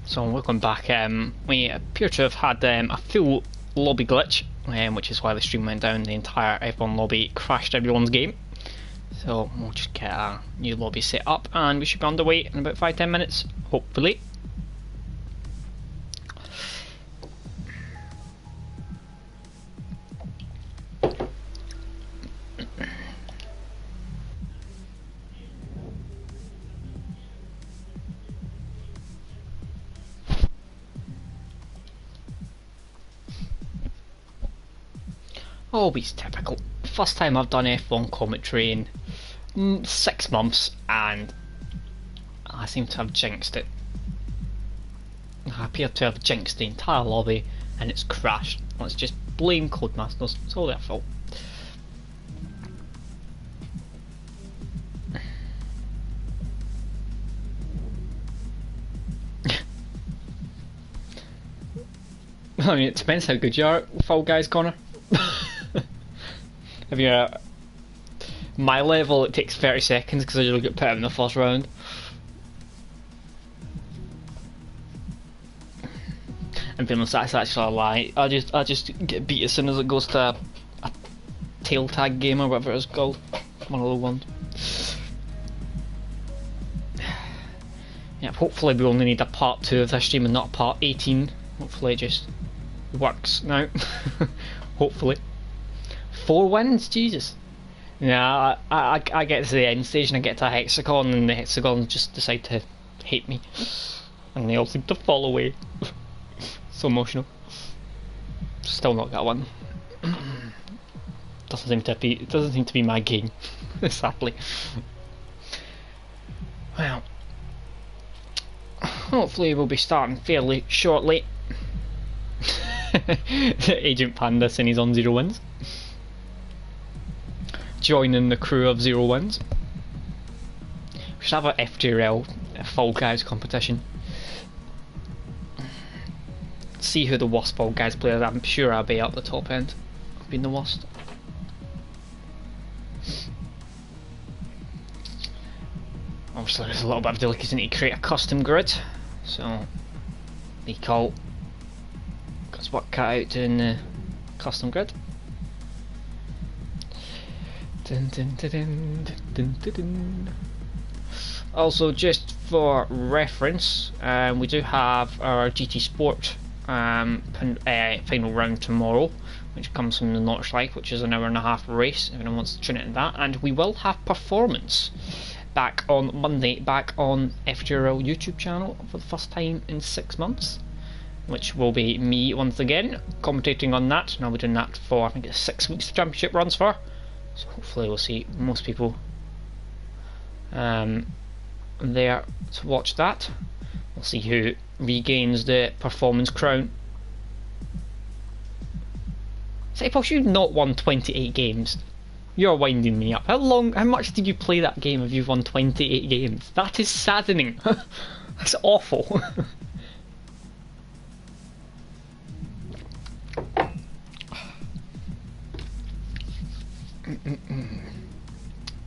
So welcome back. We appear to have had a full lobby glitch, which is why the stream went down. The entire F1 lobby crashed everyone's game. So we'll just get a new lobby set up and we should be underway in about 5-10 minutes, hopefully. Always typical. First time I've done F1 commentary in 6 months and I seem to have jinxed it. I appear to have jinxed the entire lobby and it's crashed. Let's just blame Codemasters, it's all their fault. I mean, it depends how good you are at Fall Guys, Connor. If you're my level, it takes 30 seconds because I usually get put out in the first round. And being honest, that's actually a lie. I just get beat as soon as it goes to a tail tag game or whatever it's called. One of the ones. Yeah, hopefully we only need a part 2 of this stream and not a part 18. Hopefully it just works now. Hopefully. 4 wins? Jesus. Yeah, I get to the end stage and I get to a hexagon and the hexagons just decide to hate me. And they all seem to fall away. So emotional. Still not got one. Doesn't seem to be my game, sadly. Well, hopefully we'll be starting fairly shortly. Agent Panda saying he's on 0 wins. Joining the crew of 0 wins. We should have an FTRL, a Fall Guys competition. See who the worst Fall Guys player is. I'm sure I'll be up the top end. I've been the worst. Obviously there's a little bit of delicacy to create a custom grid. So the call got his work cut out doing the custom grid. Dun, dun, dun, dun, dun, dun, dun. Also, just for reference, we do have our GT Sport final round tomorrow, which comes from the Notchlight, which is an hour-and-a-half race, if anyone wants to tune in that. And we will have Performance back on Monday, back on FTRL YouTube channel for the first time in 6 months, which will be me once again commentating on that. And I'll be doing that for, I think it's 6 weeks the championship runs for. So hopefully we'll see most people there to watch that. We'll see who regains the performance crown. Posh, you've not won 28 games. You're winding me up. How much did you play that game if you've won 28 games? That is saddening. That's awful.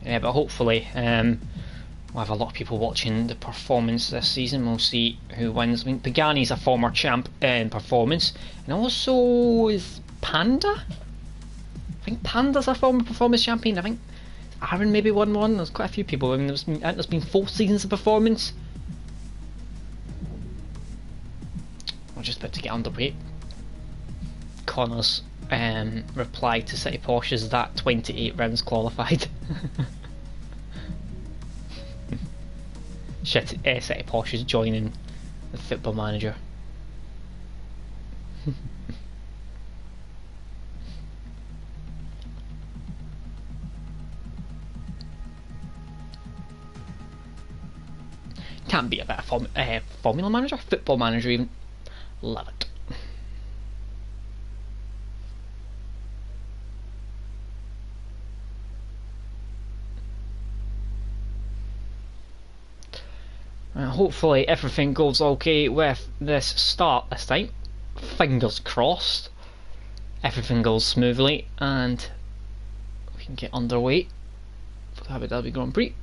Yeah, but hopefully we'll have a lot of people watching the performance this season. We'll see who wins. I mean, Pagani's a former champ in performance, and also is Panda. I think Panda's a former performance champion. I think Aaron maybe won one. There's quite a few people. I mean, there's been 4 seasons of performance. I'm just about to get underway. Connor's reply to City Posh is that 28 rounds qualified. Shit, City Posh is joining the Football Manager. Can't be a better Formula Manager, Football Manager even. Love it. Hopefully everything goes okay with this start this time. Fingers crossed. Everything goes smoothly and we can get underway for the Abu Dhabi Grand Prix.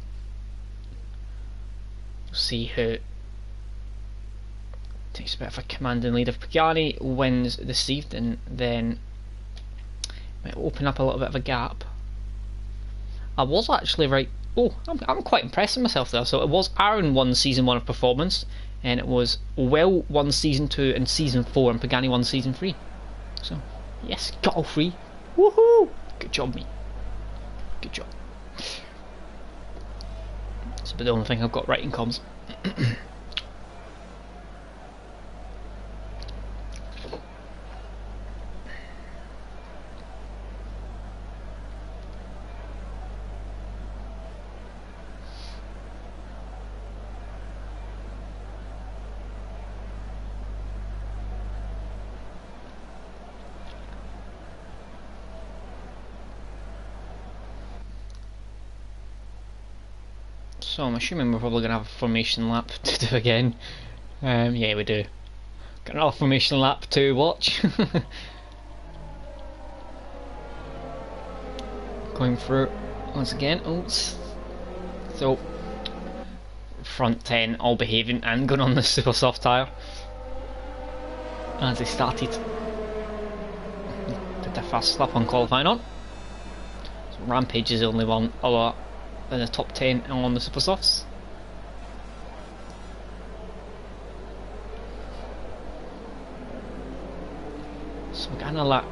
See who Nice bit of a commanding lead. If Pagani wins this evening, then might open up a little bit of a gap. I was actually right. Oh, I'm quite impressed with myself there. So it was Aaron won season 1 of performance, and it was Will won season 2 and season 4, and Pagani won season 3. So yes, got all 3. Woohoo! Good job, me. Good job. That's about the only thing I've got right in comms. So I'm assuming we're probably going to have a formation lap to do again. Yeah, we do. Got another formation lap to watch. Going through once again. Oops. So front 10 all behaving and going on the super soft tyre as they started. Did their fast lap on qualifying on. So Rampage is the only one other in the top 10 on the super softs. So we're getting a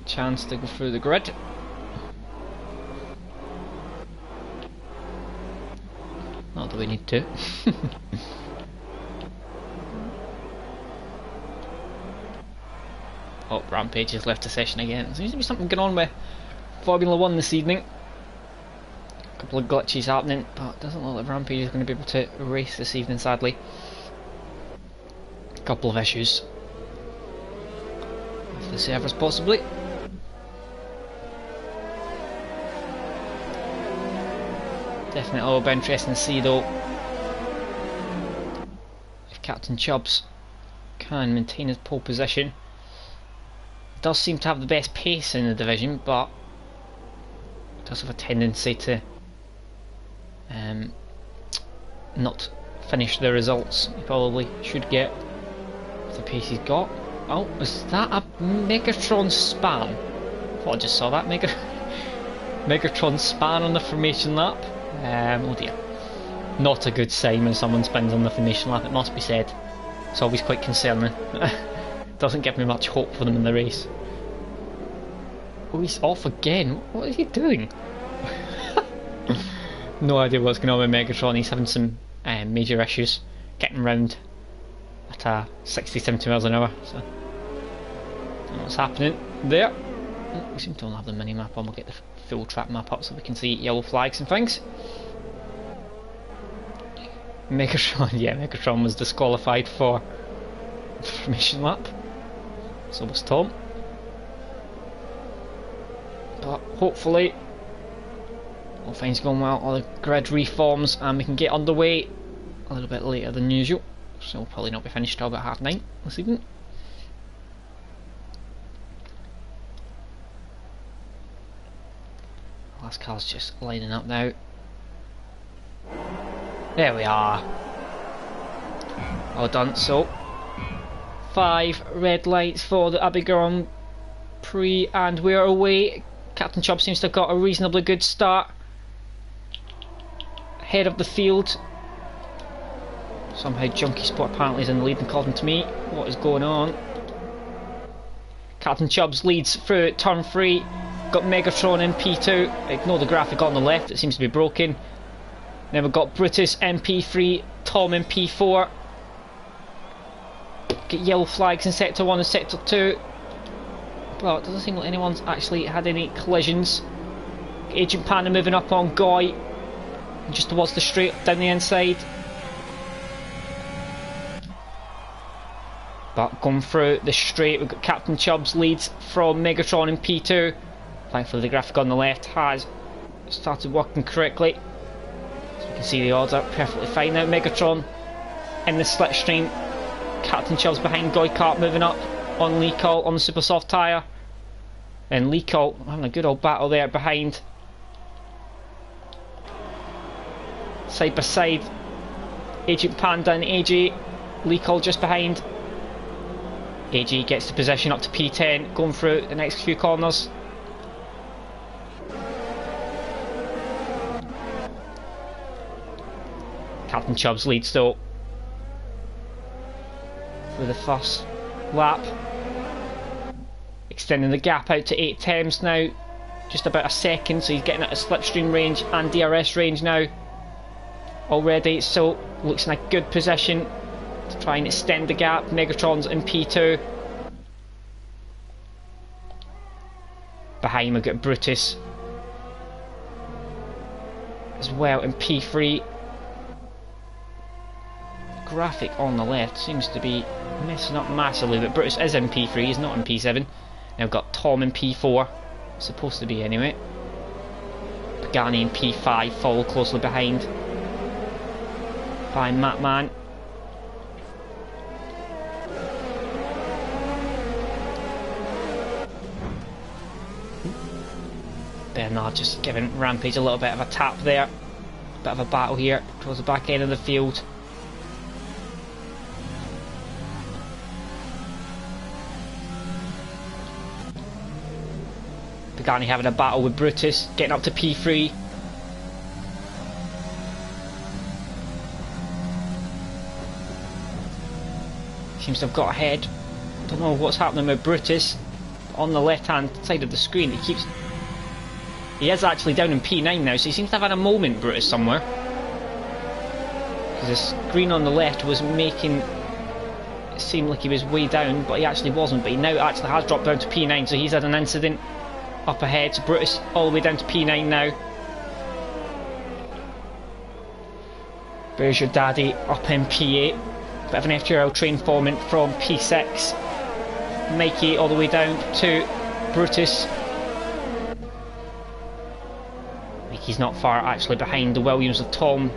chance to go through the grid. Not that we need to. Oh, Rampage has left the session again. There seems to be something going on with Formula 1 this evening. A couple of glitches happening, but it doesn't look like Rampage is going to be able to race this evening, sadly. A couple of issues with the servers, possibly. Definitely will be interesting to see, though, if Captain Chubbs can maintain his pole position. Does seem to have the best pace in the division, but does have a tendency to not finish the results he probably should get with the pace he's got. Oh, is that a Megatron span? I thought I just saw that Megatron span on the formation lap. Oh dear. Not a good sign when someone spins on the formation lap, it must be said. It's always quite concerning. Doesn't give me much hope for them in the race. Oh, he's off again. What is he doing? No idea what's going on with Megatron. He's having some major issues getting round at 60-70 miles an hour. So, don't know what's happening there. Oh, we seem to only have the mini map on. We'll get the full track map up so we can see yellow flags and things. Megatron, yeah, Megatron was disqualified for the formation lap. So was Tom. But hopefully all things going well, all the grid reforms, and we can get underway a little bit later than usual. So we'll probably not be finished till about 9:30 this evening. Last car's just lining up now. There we are. All done. So 5 red lights for the Abbey Grand Prix, and we're away. Captain Chubb seems to have got a reasonably good start. Head of the field. Somehow Junkie Sport apparently is in the lead and called him to me. What is going on? Captain Chubbs leads through turn 3. Got Megatron in P2. Ignore the graphic on the left, it seems to be broken. Then we've got Brutus in P3, Tom in P4. Get yellow flags in Sector 1 and Sector 2. Well, it doesn't seem like anyone's actually had any collisions. Agent Panda moving up on Goy. Just towards the straight down the inside. But going through the straight, we've got Captain Chubbs leads from Megatron in P2. Thankfully the graphic on the left has started working correctly. So you can see the order perfectly fine now. Megatron in the slipstream. Captain Chubbs behind Goy Kart moving up on Lee Call on the super soft tyre. And Lee Call having a good old battle there behind. Side by side. Agent Panda and AJ Lee Cole just behind. AG gets the position up to P10, going through the next few corners. Captain Chubbs leads though with the first lap, extending the gap out to 8 tenths now, just about a second, so he's getting at a slipstream range and DRS range now already, so looks in a good position to try and extend the gap. Megatron's in P2. Behind we've got Brutus as well in P3. Graphic on the left seems to be messing up massively, but Brutus is in P3, he's not in P7. Now we've got Tom in P4, supposed to be anyway. Pagani in P5, follow closely behind by Matman. Bernard just giving Rampage a little bit of a tap there. Bit of a battle here towards the back end of the field. Pagani having a battle with Brutus, getting up to P3. Seems to have got ahead. Don't know what's happening with Brutus. On the left hand side of the screen, he is actually down in P9 now, so he seems to have had a moment, Brutus, somewhere. Because the screen on the left was making it seem like he was way down, but he actually wasn't. But he now actually has dropped down to P9, so he's had an incident up ahead. So Brutus all the way down to P9 now. There's your daddy up in P8. Bit of an FTRL train forming from P6. Mikey all the way down to Brutus. Mikey's not far actually behind the Williams of Tom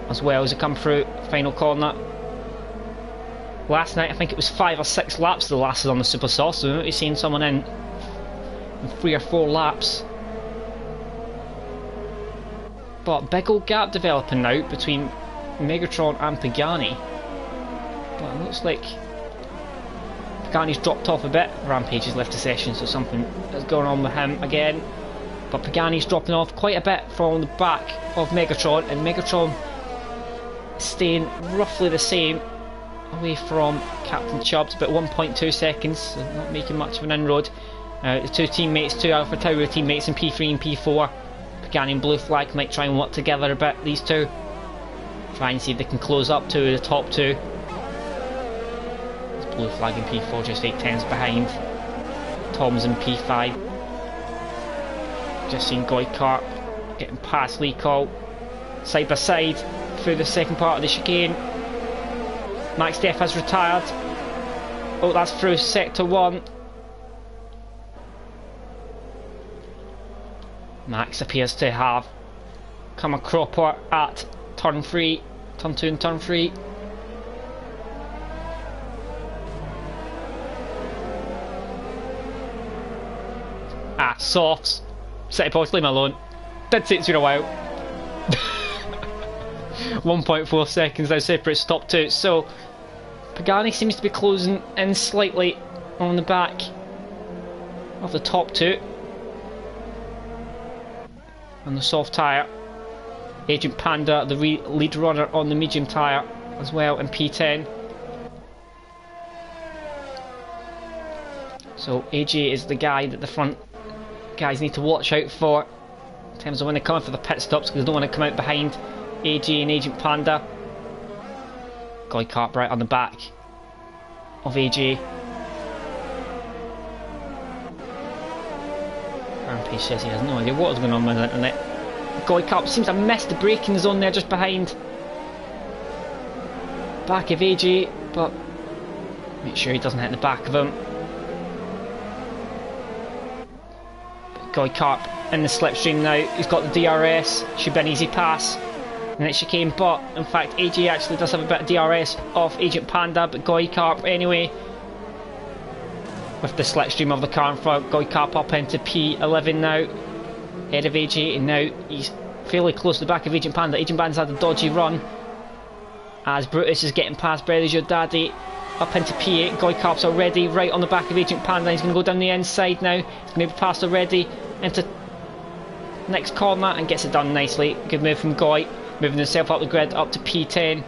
as well as they come through final corner. Last night I think it was 5 or 6 laps that lasted on the Super Sauce, so we might be seeing someone in 3 or 4 laps. But big old gap developing now between Megatron and Pagani. But it looks like Pagani's dropped off a bit. Rampage has left the session, so something is going on with him again. But Pagani's dropping off quite a bit from the back of Megatron, and Megatron staying roughly the same away from Captain Chubbs, about 1.2 seconds, so not making much of an inroad. The two teammates, two Alpha Tower teammates in P3 and P4. Pagani and Blue Flag might try and work together a bit, these two. Try and see if they can close up to the top two. Blue Flag in P4 just 8 tenths behind. Tom's in P5. Just seen Goikart getting past Lee Cole. Side by side through the second part of the chicane. Max Def has retired. Oh, that's through sector 1. Max appears to have come a cropper at turn 3, turn 2 and turn 3. Ah, softs. City Boys, leave me alone. Did say it's been a while. 1.4 seconds now separates top two. So Pagani seems to be closing in slightly on the back of the top two. On the soft tyre. Agent Panda, the lead runner, on the medium tyre as well in P10. So AJ is the guy that the front guys need to watch out for in terms of when they're coming for the pit stops, because they don't want to come out behind AJ and Agent Panda. Goikart right on the back of AJ. Rampage says he has no idea what is going on with the internet. Goikart seems to have missed the braking zone there just behind back of AJ, but make sure he doesn't hit the back of him. Goikart in the slipstream now. He's got the DRS. Should be an easy pass. And it chicane, but in fact AJ actually does have a bit of DRS off Agent Panda, but Goikart anyway. With the slipstream of the car in front, Goikart up into P11 now. Head of AJ, and now he's fairly close to the back of Agent Panda. Agent Panda's had a dodgy run. as Brutus is getting past Brothers Your Daddy up into P8. Goikarp's already right on the back of Agent Panda. He's going to go down the inside now. He's going to be passed already into next corner and gets it done nicely. Good move from Goy, moving himself up the grid up to P10.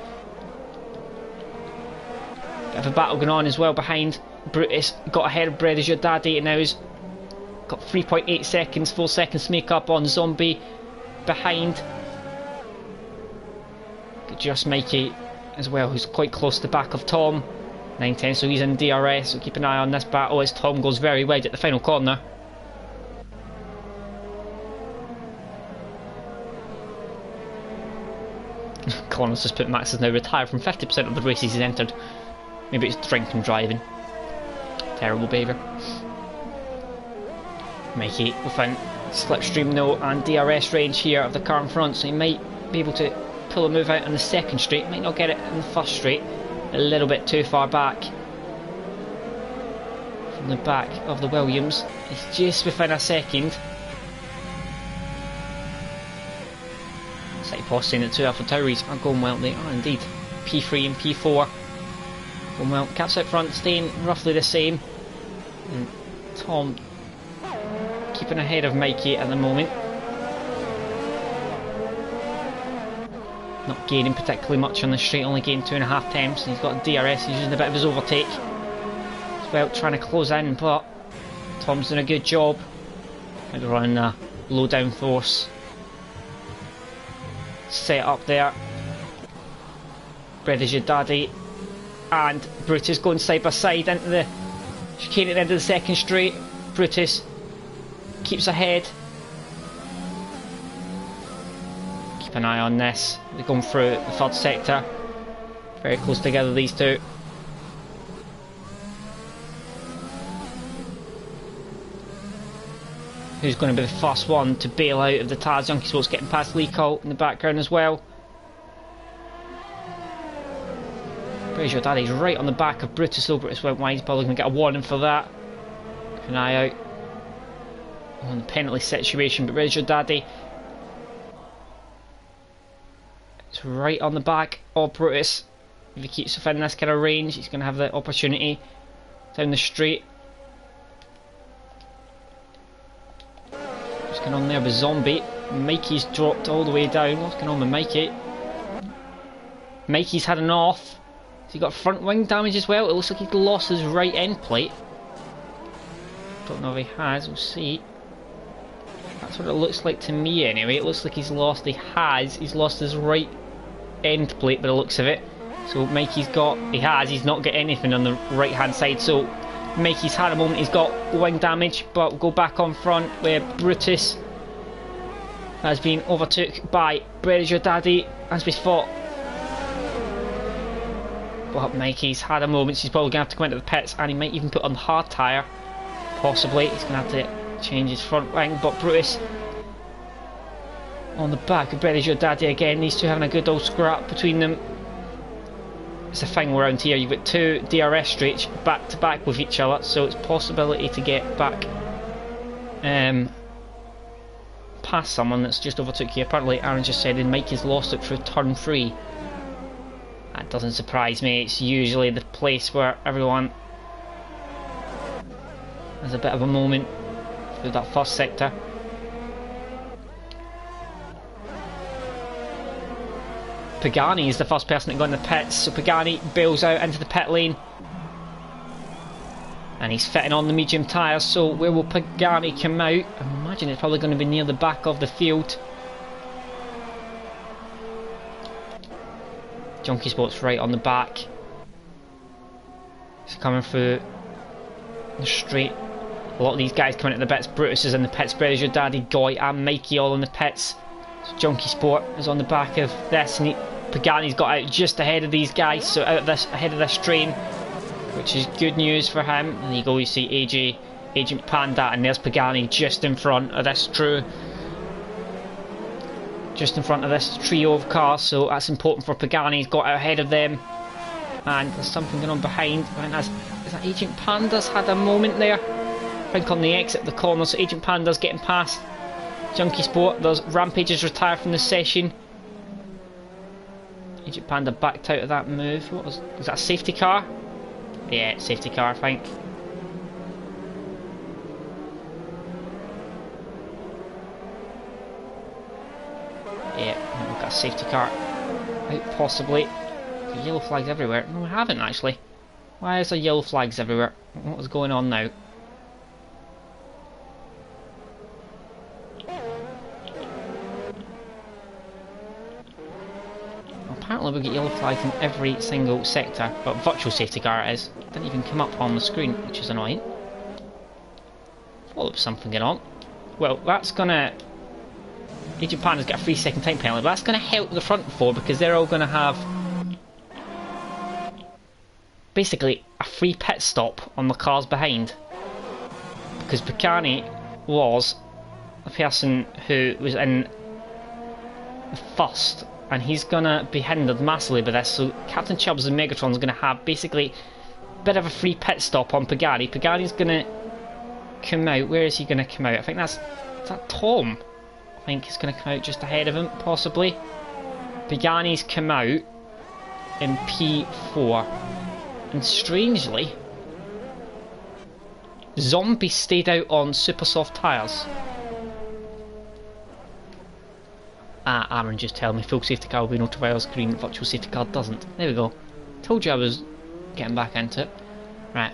Bit of a battle going on as well behind. Brutus got ahead of Brothers Your Daddy and now he's got 3.8 seconds, 4 seconds to make up on Zombie behind. Just Mikey as well, who's quite close to the back of Tom. 9-10, so he's in DRS, so keep an eye on this battle as Tom goes very wide at the final corner. Connors just put Max is now retired from 50% of the races he's entered. Maybe it's drinking and driving. Terrible behaviour. Mikey within slipstream though and DRS range here of the car in front, so he might be able to pull a move out on the second straight. Might not get it in the first straight. A little bit too far back from the back of the Williams. He's just within a second. It's like Paul saying that 2 Alpha Tauris are going well. They are indeed. P3 and P4 going well. Caps out front staying roughly the same. And Tom keeping ahead of Mikey at the moment. Not gaining particularly much on the straight, only gained 2.5 temps. He's got a DRS, he's using a bit of his overtake as well, trying to close in, but Tom's doing a good job. Maybe running a low down force set up there. Brothers Your Daddy and Brutus going side by side into the chicane at the end of the second straight. Brutus keeps ahead. Keep an eye on this. They're going through the third sector. Very close together, these two. Who's going to be the first one to bail out of the Taz? Junkie Sports getting past Lee Colt in the background as well. Brothers Your Daddy's right on the back of Brutus though. Brutus went wide, he's probably going to get a warning for that. Keep an eye out on the penalty situation, but Brothers Your Daddy, it's right on the back of Brutus. If he keeps within this kind of range, he's going to have the opportunity down the straight. What's going on there with Zombie? Mikey's dropped all the way down. What's going on with Mikey? Mikey's had an off. Has he got front wing damage as well? It looks like he's lost his right end plate. Don't know if he has, we'll see. That's what it looks like to me anyway. It looks like he's lost, he's lost his right end plate by the looks of it. So Mikey's got, he's not got anything on the right hand side. So Mikey's had a moment, he's got wing damage, but we'll go back on front where Brutus has been overtook by Brothers Your Daddy as we fought. But Mikey's had a moment, so he's probably going to have to go into the pits and he might even put on the hard tyre. Possibly, he's going to have to change his front wing, but Brutus on the back of Brothers Your Daddy again. These two having a good old scrap between them. It's a thing around here, you've got two DRS straights back to back with each other, so it's a possibility to get back past someone that's just overtook you. Apparently Aaron just said Mikey's lost it through turn 3. That doesn't surprise me, it's usually the place where everyone has a bit of a moment through that first sector. Pagani is the first person to go in the pits, so Pagani bails out into the pit lane and he's fitting on the medium tyres. So where will Pagani come out? I imagine it's probably going to be near the back of the field. Junkie Sports right on the back. He's coming through the straight. A lot of these guys coming into the pits. Brutus is in the pits, Brothers Your Daddy, Goy and Mikey all in the pits. So Junkie Sport is on the back of this, and Pagani's got out just ahead of these guys, so out of this, ahead of this train, which is good news for him. And there you go, you see AJ, Agent Panda, and there's Pagani just in front of this just in front of this trio of cars, so that's important for Pagani. He's got out ahead of them, and there's something going on behind. And is that Agent Panda's had a moment there? I think on the exit of the corner, so Agent Panda's getting past Junkie Sport. There's Rampage's retired from the session, Agent Panda backed out of that move. What was that, a safety car? Yeah, safety car, I think. Yeah, we've got a safety car out possibly. There's yellow flags everywhere. No, we haven't actually. Why is there yellow flags everywhere? What is going on now? Apparently we get yellow flags in every single sector, but virtual safety car it is. Didn't even come up on the screen, which is annoying. Thought there was something going on. Well, that's gonna... Agent Panda's got a 3-second time penalty, but that's gonna help the front four because they're all gonna have basically a free pit stop on the cars behind. Because Picani was the person who was in the first, and he's gonna be hindered massively by this. So Captain Chubbs and Megatron's gonna have basically a bit of a free pit stop on Pagani. Pagani's gonna come out. Where is he gonna come out? I think is that Tom? I think he's gonna come out just ahead of him, possibly. Pagani's come out in P4, and strangely, Zombie stayed out on super soft tyres. Ah, Aaron just told me full safety car will be notified as green, virtual safety car doesn't. There we go. Told you I was getting back into it. Right,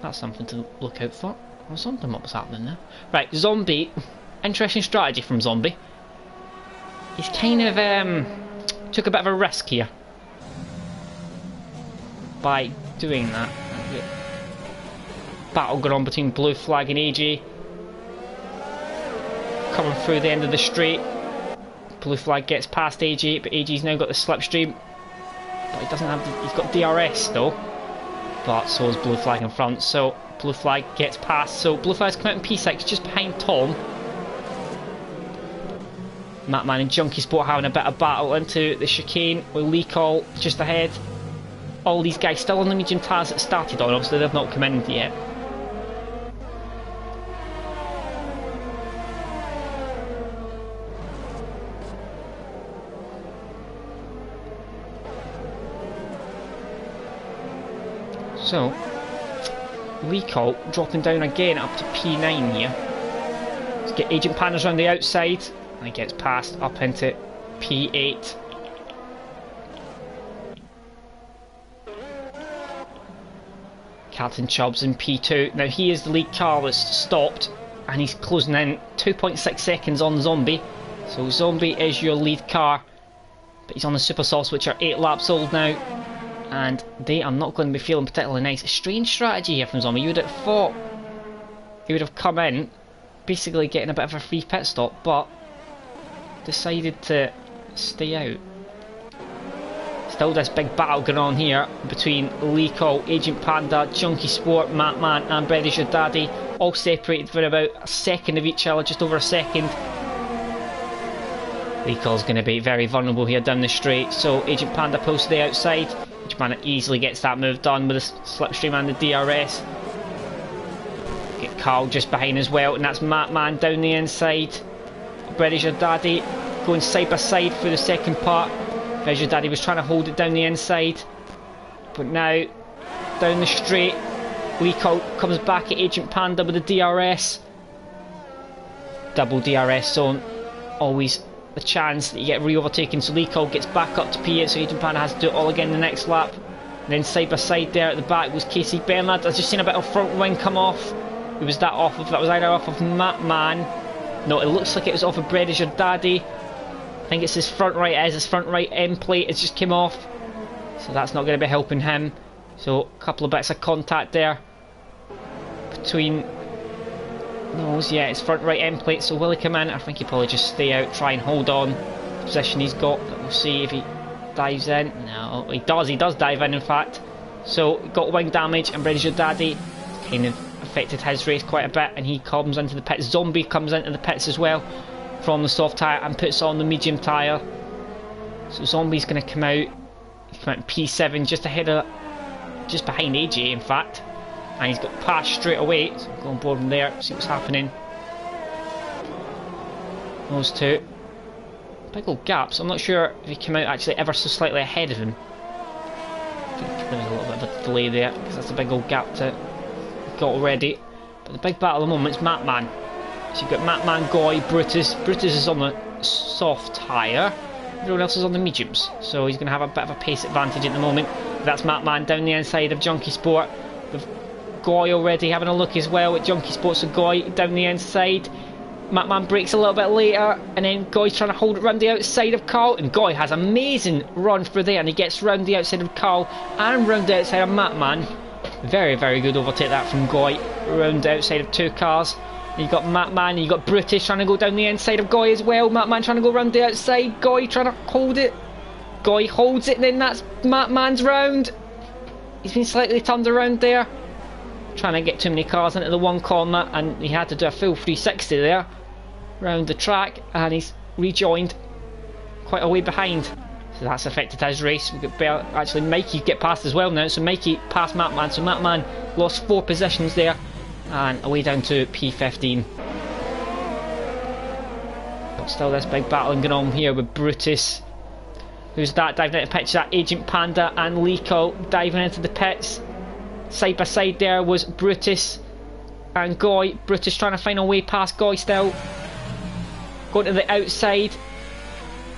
that's something to look out for. Or something what was happening there. Right, Zombie. Interesting strategy from Zombie. He's kind of took a bit of a risk here by doing that. Battle going on between Blue Flag and AJ. Coming through the end of the straight. Blue Flag gets past AJ, but AJ's now got the slipstream. But he doesn't have he's got DRS though. But so is Blue Flag in front. So Blue Flag gets past. So Blue Flag's come out in P6 just behind Tom. Matman and Junkie Sport having a bit of battle into the chicane with Lee Call just ahead. All these guys still on the medium tyres that started on, obviously they've not come in yet. So, Lee Call dropping down again up to P9 here. Let's get Agent Pandas around the outside. And he gets past up into P8. Captain Chubbs in P2. Now he is the lead car that's stopped, and he's closing in 2.6 seconds on Zombie. So Zombie is your lead car, but he's on the Super Sauce, which are 8 laps old now, and they are not going to be feeling particularly nice. A strange strategy here from Zombie. You would have thought he would have come in, basically getting a bit of a free pit stop, but decided to stay out. Still this big battle going on here between Lee Call, Agent Panda, Junkie Sport, Matman and Bread Is Your Daddy, all separated for about a second of each other, just over a second. Lee Call's going to be very vulnerable here down the straight, so Agent Panda pulls to the outside. Agent Panda easily gets that move done with the slipstream and the DRS. Get Carl just behind as well, and that's Matman down the inside. Bread Is Your Daddy going side by side through the second part. Bread Is Your Daddy was trying to hold it down the inside, but now down the straight, Lee Call comes back at Agent Panda with the DRS. Double DRS zone, always the chance that you get re-overtaken. So Lee Call gets back up to P8, so Agent Panda has to do it all again the next lap. And then side by side there at the back was Casey Bernard. I've just seen a bit of front wing come off. It was that off of, that was either off of Matman. No, it looks like it was off of Bread Is Your Daddy. I think it's his front right, it is his front right end plate, it's just came off. So that's not going to be helping him. So a couple of bits of contact there between those. Yeah, it's front right end plate. So will he come in? I think he'll probably just stay out, try and hold on the position he's got. But we'll see if he dives in. No, he does dive in fact. So got wing damage, and Bread Is Your Daddy kind of affected his race quite a bit, and he comes into the pits. Zombie comes into the pits as well from the soft tyre and puts on the medium tyre. So Zombie's going to come out. He's come out in P7, just ahead of, just behind AJ in fact, and he's got passed straight away. So go on board from there, see what's happening. Those two big old gaps. I'm not sure if he came out actually ever so slightly ahead of him. I think there was a little bit of a delay there because that's a big old gap to got already. But the big battle at the moment is Matman. So you've got Matman, Goy, Brutus. Brutus is on the soft tyre. Everyone else is on the mediums. So he's going to have a bit of a pace advantage at the moment. That's Matman down the inside of Junkie Sport. With Goy already having a look as well at Junkie Sport. So Goy down the inside. Matman breaks a little bit later, and then Goy's trying to hold it round the outside of Carl, and Goy has an amazing run for there, and he gets round the outside of Carl and round the outside of Matman. Very, very good overtake that from Goy, round the outside of 2 cars. You got Matman, you got Brutus trying to go down the inside of Goy as well. Matman trying to go round the outside, Goy trying to hold it. Goy holds it, and then that's Matman's round. He's been slightly turned around there, trying to get too many cars into the one corner, and he had to do a full 360 there round the track, and he's rejoined quite a way behind, so that's affected his race. We've got actually Mikey get past as well now, so Mikey passed Matman, so Matman lost 4 positions there and away down to P15. But still this big battling going on here with Brutus. Who's that diving into the pits? That Agent Panda and Lico diving into the pits. Side by side there was Brutus and Goy. Brutus trying to find a way past Goy still. Going to the outside.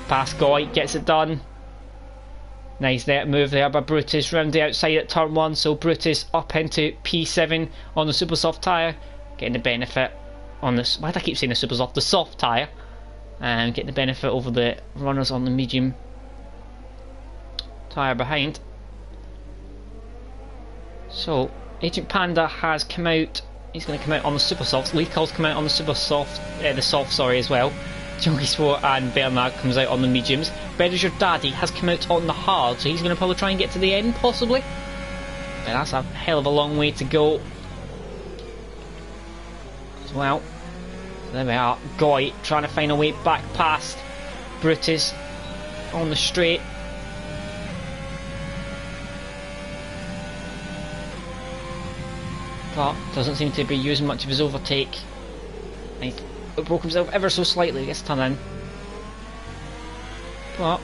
Past Goy, gets it done. Nice there, move there by Brutus round the outside at turn 1. So Brutus up into P7 on the super soft tyre. Getting the benefit on this. Why do I keep saying the super soft? The soft tyre. And getting the benefit over the runners on the medium tyre behind. So Agent Panda has come out. He's going to come out on the super soft. Lee Cole's come out on the super soft, the soft, sorry, as well. Junkie Sport and Bernard comes out on the mediums. Better Your Daddy has come out on the hard, so he's going to probably try and get to the end, possibly. But that's a hell of a long way to go as well. There we are. Goy trying to find a way back past Brutus on the straight. But doesn't seem to be using much of his overtake. He broke himself ever so slightly this turn in. But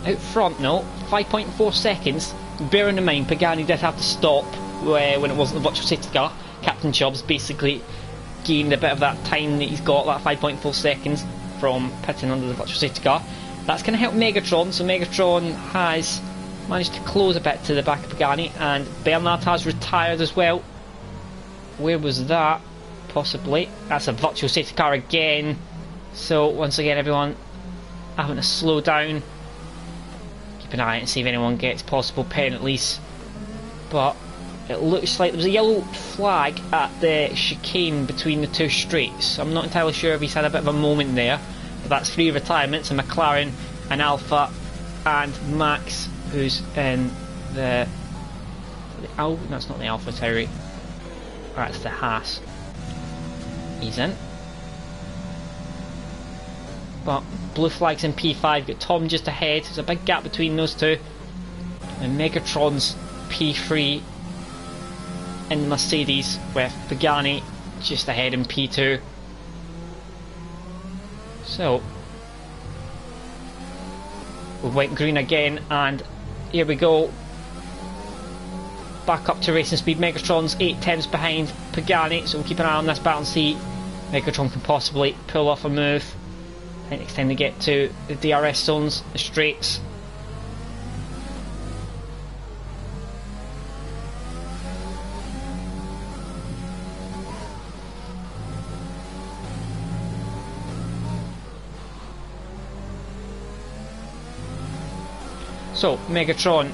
out front now, 5.4 seconds. Bearing in mind Pagani did have to stop when it wasn't the virtual safety car. Captain Chubbs basically gained a bit of that time that he's got, that 5.4 seconds from pitting under the virtual safety car. That's going to help Megatron, so Megatron has managed to close a bit to the back of Pagani, and Bernard has retired as well. Where was that? Possibly. That's a virtual safety car again. So once again everyone having to slow down. Keep an eye out and see if anyone gets possible penalties. But it looks like there was a yellow flag at the chicane between the 2 straights. I'm not entirely sure if he's had a bit of a moment there. But that's 3 retirements, a McLaren, an Alpha and Max, who's in the no, it's not the Alpha Tauri. That's the Haas. He's in. But blue flags in P5. Got Tom just ahead. There's a big gap between those two. And Megatron's P3 in the Mercedes, with Pagani just ahead in P2. So we went green again, and here we go. Back up to racing speed. Megatron's 8 tenths behind Pagani, so we'll keep an eye on this battle and see Megatron can possibly pull off a move. I think next time they get to the DRS zones, the straights. So Megatron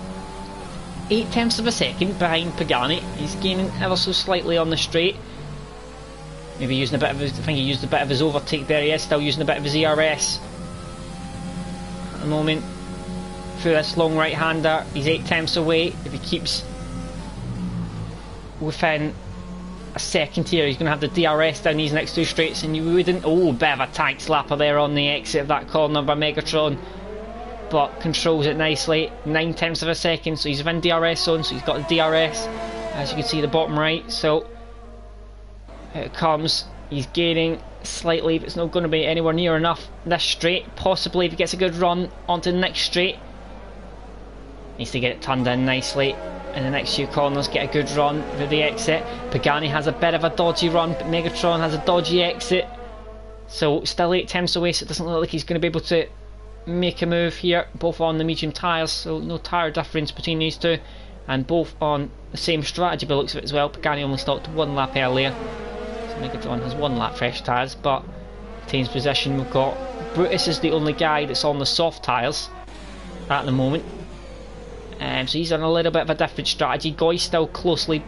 8 tenths of a second behind Pagani. He's gaining ever so slightly on the straight. Maybe using a bit of his, I think he used a bit of his overtake there. He is still using a bit of his ERS at the moment. Through this long right hander, he's 8 tenths away. If he keeps within a second here, he's going to have the DRS down these next 2 straights, and you wouldn't. Oh, bit of a tank slapper there on the exit of that corner by Megatron. But controls it nicely. 9 tenths of a second, so he's within DRS zone, so he's got the DRS, as you can see the bottom right. So here it comes. He's gaining slightly, but it's not going to be anywhere near enough this straight. Possibly if he gets a good run onto the next straight. Needs to get it turned in nicely. In the next few corners, get a good run for the exit. Pagani has a bit of a dodgy run, but Megatron has a dodgy exit. So still 8 tenths away, so it doesn't look like he's going to be able to make a move here. Both on the medium tyres, so no tyre difference between these two. And both on the same strategy by the looks of it as well. Pagani only stopped 1 lap earlier. So Megatron has 1 lap fresh tyres, but retains position. We've got Brutus is the only guy that's on the soft tyres at the moment. So he's on a little bit of a different strategy. Goy's still closely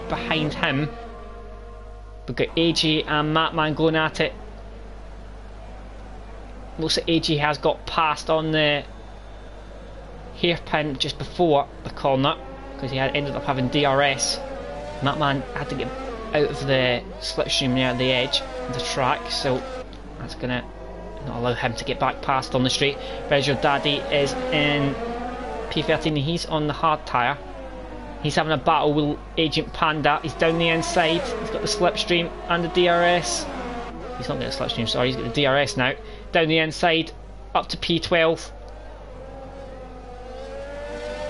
behind him. We've got AJ and Matman going at it. Looks like AJ has got past on the hairpin just before the corner because he had ended up having DRS. Matman had to get out of the slipstream near the edge of the track, so that's going to not allow him to get back past on the straight. Reggio Daddy is in P13, he's on the hard tyre. He's having a battle with Agent Panda. He's down the inside. He's got the slipstream and the DRS. He's not got the slipstream, sorry, he's got the DRS now. Down the inside, up to P12.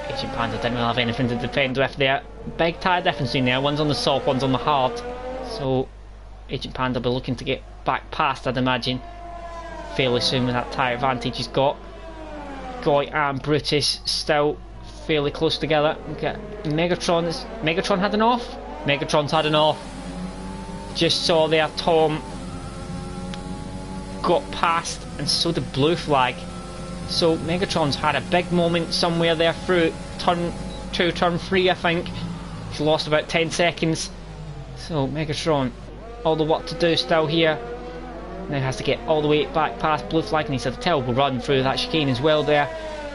Agent Panda didn't really have anything to defend with there. Big tyre difference in there. One's on the soft, one's on the hard. So Agent Panda will be looking to get back past, I'd imagine, fairly soon with that tyre advantage he's got. Goy and Brutus still fairly close together. Okay. Megatron had an off? Megatron's had an off. Just saw there Tom got past, and so did Blue Flag. So Megatron's had a big moment somewhere there through turn 2, turn 3 I think. He's lost about 10 seconds. So Megatron, all the work to do still here. Now has to get all the way back past Blue Flag, and he's had a terrible run through that chicane as well there.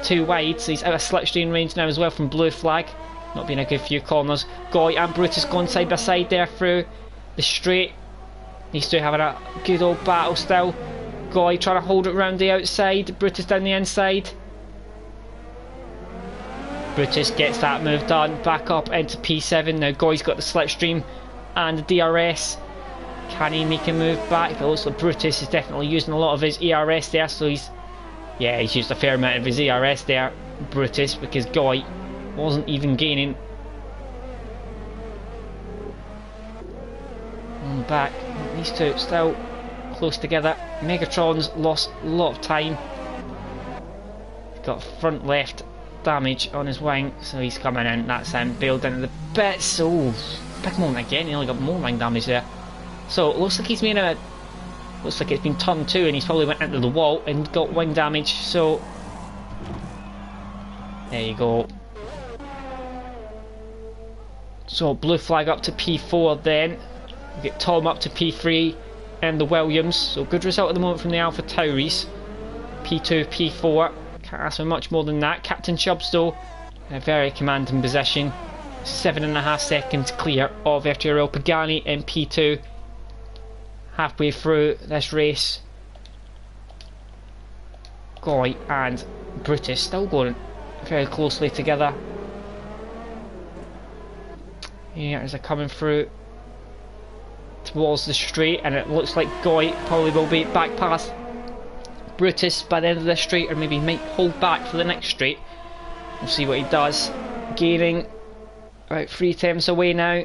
Too wide, so he's out of slipstream range now as well from Blue Flag. Not been a good few corners. Goy and Brutus going side by side there through the straight. These two having a good old battle still. Goy trying to hold it round the outside, Brutus down the inside. Brutus gets that move done, back up into P7. Now Goy's got the slipstream and the DRS. Can he make a move back? It looks like Brutus is definitely using a lot of his ERS there, so he's used a fair amount of his ERS there, Brutus, because Goy wasn't even gaining. On the back, these two still close together. Megatron's lost a lot of time. He's got front left damage on his wing, so he's coming in. That's him, bailed into the bits. Oh, big moment again, he only got more wing damage there. So it looks like he's made a. Looks like it's been turn 2 and he's probably went into the wall and got wing damage. So there you go. So Blue Flag up to P4 then. We get Tom up to P3 and the Williams. So good result at the moment from the Alpha Tauris. P2, P4. Can't ask for much more than that. Captain Chubbs though, a very commanding position. 7.5 seconds clear of FTRL Pagani in P2. Halfway through this race, Goy and Brutus still going very closely together. Here as they're coming through towards the straight, and it looks like Goy probably will be back past Brutus by the end of this straight, or maybe he might hold back for the next straight. We'll see what he does. Gaining about 3 tenths away now.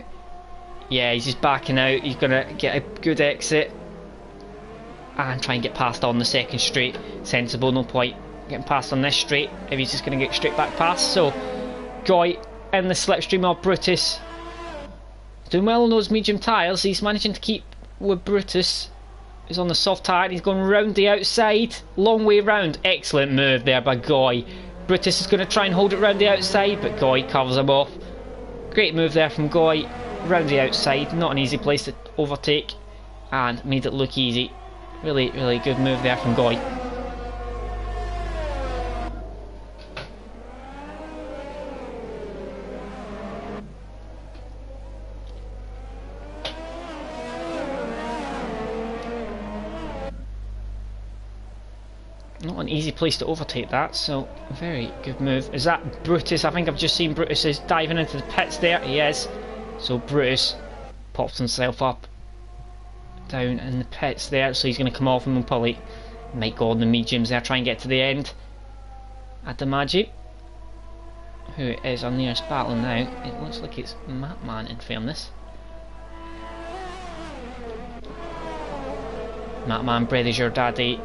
Yeah, he's just backing out. He's going to get a good exit and try and get past on the second straight. Sensible, no point getting past on this straight if he's just going to get straight back past. So Goy in the slipstream of Brutus, doing well on those medium tyres. He's managing to keep with Brutus. He's on the soft tyre. He's going round the outside, long way round. Excellent move there by Goy. Brutus is going to try and hold it round the outside, but Goy covers him off. Great move there from Goy. Round the outside, not an easy place to overtake, and made it look easy. Really, really good move there from Goy. Not an easy place to overtake that, so a very good move. Is that Brutus? I think I've just seen Brutus is diving into the pits there. He is. So Brutus pops himself up down in the pits there, so he's going to come off and probably might go on the mediums there, try and get to the end. Adamaji, who is our nearest battle now. It looks like it's Matman in fairness. Matman, Bread Your Daddy,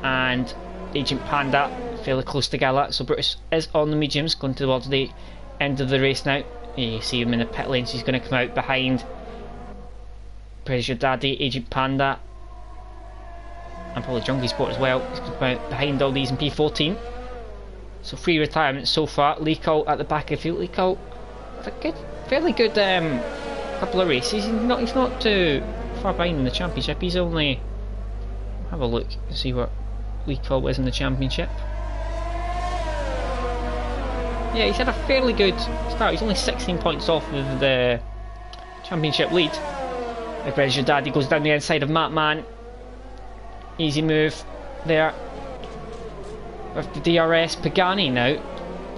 and Agent Panda fairly close together. So Brutus is on the mediums, going towards the end of the race now. You see him in the pit lane, so he's going to come out behind Bread Your Daddy, Agent Panda, and probably Junkie Sport as well. He's going to come out behind all these in P14. So 3 retirements so far. Leeko at the back of the field. Leeko, fairly good couple of races. He's not too far behind in the championship. He's only, have a look and see what Leeko is in the championship. Yeah, he's had a fairly good start. He's only 16 points off of the championship lead. Bread Your Daddy goes down the inside of Matman. Easy move there. With the DRS, Pagani now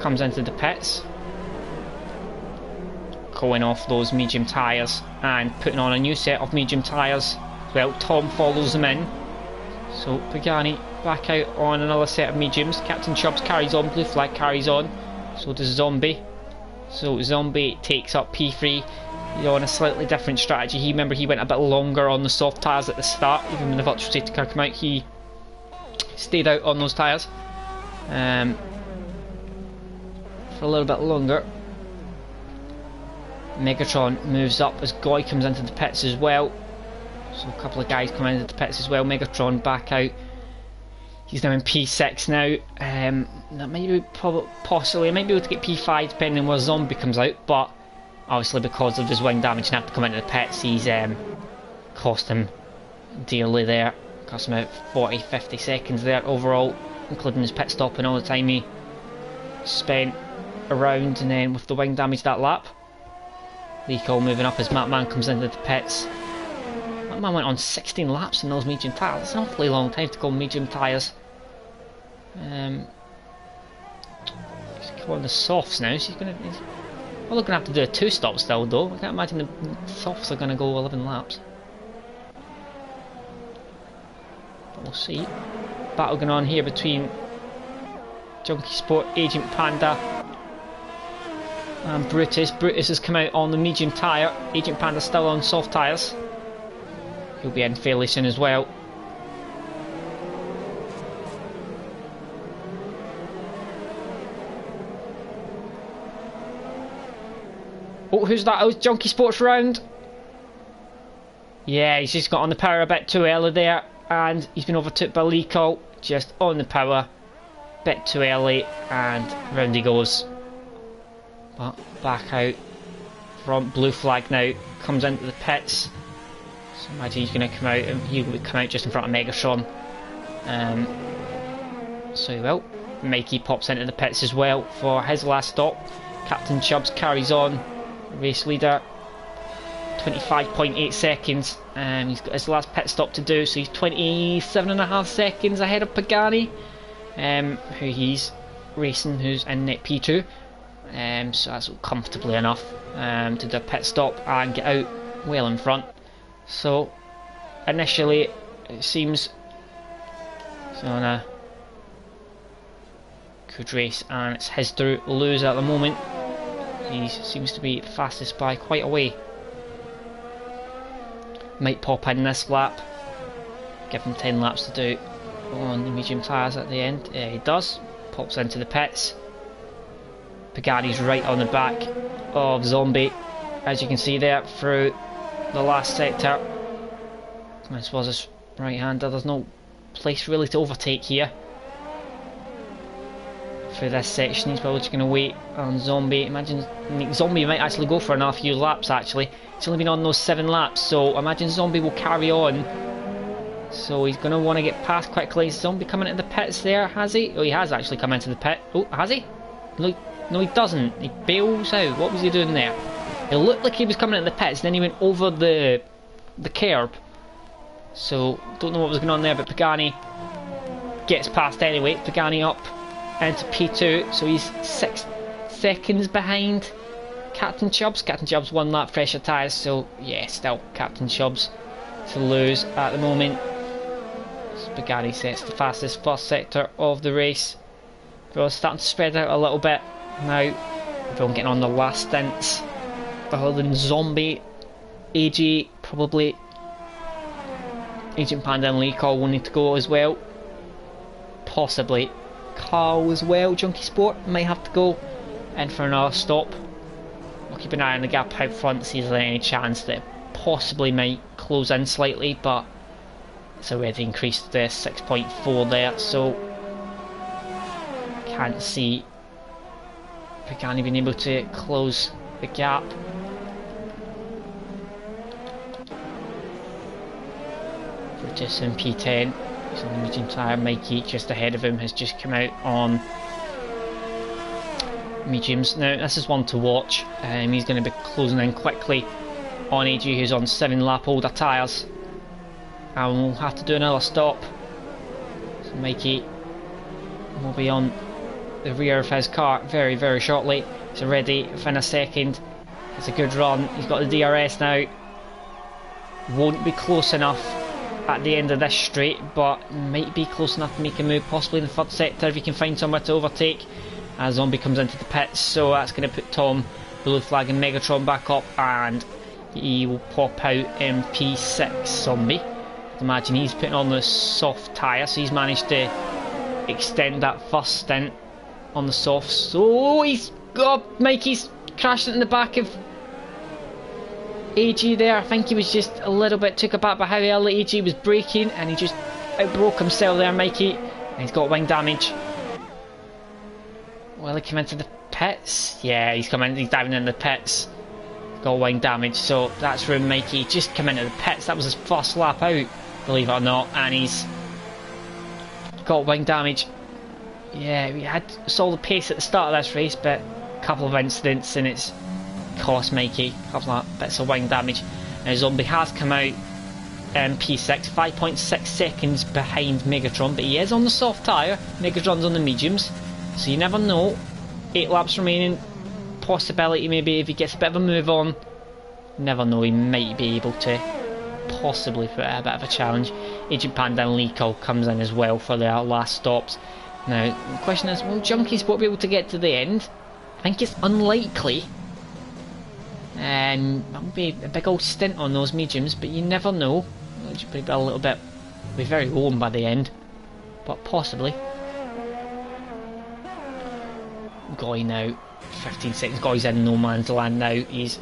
comes into the pits, going off those medium tyres and putting on a new set of medium tyres. Well, Tom follows them in, so Pagani back out on another set of mediums. Captain Chubbs carries on, blue flag carries on, so does Zombie. So Zombie takes up P3. He's on a slightly different strategy. Remember, he went a bit longer on the soft tyres at the start. Even when the virtual safety car came out, he stayed out on those tyres for a little bit longer. Megatron moves up as Goy comes into the pits as well. So a couple of guys come into the pits as well. Megatron back out. He's now in P6 now. That might be possibly, I might be able to get P5 depending on where Zombie comes out, but obviously because of his wing damage and have to come into the pits, he's cost him dearly there. Cost him about 40-50 seconds there overall, including his pit stop and all the time he spent around, and then with the wing damage that lap. Leeko moving up as Matman comes into the pits. Matman went on 16 laps in those medium tyres. That's an awfully long time to go medium tyres. He's on the softs now, so he's probably going to have to do a 2-stop still though. I can't imagine the softs are going to go 11 laps. But we'll see. Battle going on here between Junkie Sport, Agent Panda and Brutus. Brutus has come out on the medium tyre. Agent Panda still on soft tyres. He'll be in fairly soon as well. Oh, who's that? Oh, it's Junkie Sports round. Yeah, he's just got on the power a bit too early there, and he's been overtook by Leeko. Just on the power, bit too early, and round he goes. But back out front, blue flag now comes into the pits. So imagine he's going to come out, and he will come out just in front of Megatron. So he will. Mikey pops into the pits as well for his last stop. Captain Chubbs carries on, race leader, 25.8 seconds. He's got his last pit stop to do, so he's 27.5 seconds ahead of Pagani, who he's racing, who's in net P2. So that's comfortably enough to do a pit stop and get out well in front. So initially it seems he's on a good race, and it's his to lose at the moment. He seems to be the fastest by quite a way. Might pop in this lap, give him 10 laps to do on the medium tyres at the end. Yeah, he does. Pops into the pits. Pagani's right on the back of Zombie, as you can see there through the last sector. I suppose it's right hander. There's no place really to overtake here for this section. He's probably just going to wait on Zombie. Imagine Zombie might actually go for another few laps actually. He's only been on those 7 laps, so imagine Zombie will carry on. So he's going to want to get past quickly. Zombie coming into the pits there, has he? Oh, he has actually come into the pit. Oh, has he? No, he doesn't. He bails out. What was he doing there? It looked like he was coming into the pits, and then he went over the curb. So, don't know what was going on there, but Pagani gets past anyway. Pagani up into P2, so he's 6 seconds behind Captain Chubbs. Captain Chubbs 1 lap fresher tyres, so yeah, still Captain Chubbs to lose at the moment. Pagani sets the fastest first sector of the race. Everyone's starting to spread out a little bit now. Everyone getting on the last stints. Other than Zombie, AG probably. Agent Panda and Lee Carl will need to go as well. Possibly Carl as well. Junkie Sport might have to go in for another stop. We'll keep an eye on the gap out front, see if there's any chance that it possibly might close in slightly, but it's already increased to 6.4 there, so can't see Pagani being able to close the gap. Brutus in P10, he's on the medium tyre. Mikey just ahead of him has just come out on mediums. Now this is one to watch. He's going to be closing in quickly on AG, who's on 7 lap older tyres, and we'll have to do another stop. So Mikey will be on the rear of his car very, very shortly. He's already within a second. It's a good run. He's got the DRS now. Won't be close enough at the end of this straight, but might be close enough to make a move, possibly in the third sector if he can find somewhere to overtake as Zombie comes into the pits. So that's going to put Tom, Blue Flag and Megatron back up, and he will pop out in P6. Zombie, I'd imagine he's putting on the soft tyre, so he's managed to extend that first stint on the softs. So he's got Mikey's crashed in the back of AG there. I think he was just a little bit took aback by how early AG was braking, and he just outbroke himself there, Mikey. And he's got wing damage. Will he come into the pits? Yeah, he's diving in the pits. Got wing damage, so that's from Mikey. Just come into the pits. That was his first lap out, believe it or not, and he's got wing damage. Yeah, we saw the pace at the start of this race, but a couple of incidents and it's cost Mikey a couple of bits of wing damage. Now Zombie has come out in P6, 5.6 seconds behind Megatron, but he is on the soft tyre. Megatron's on the mediums, so you never know. 8 laps remaining, possibility maybe if he gets a bit of a move on, never know, he might be able to possibly put a bit of a challenge. Agent Panda and Liko comes in as well for their last stops. Now the question is, will Junkie Sport be able to get to the end? I think it's unlikely. That would be a big old stint on those mediums, but you never know. It should be a little bit, be very warm by the end, but possibly. Goy now, 15 seconds. Goy's in no man's land now. He's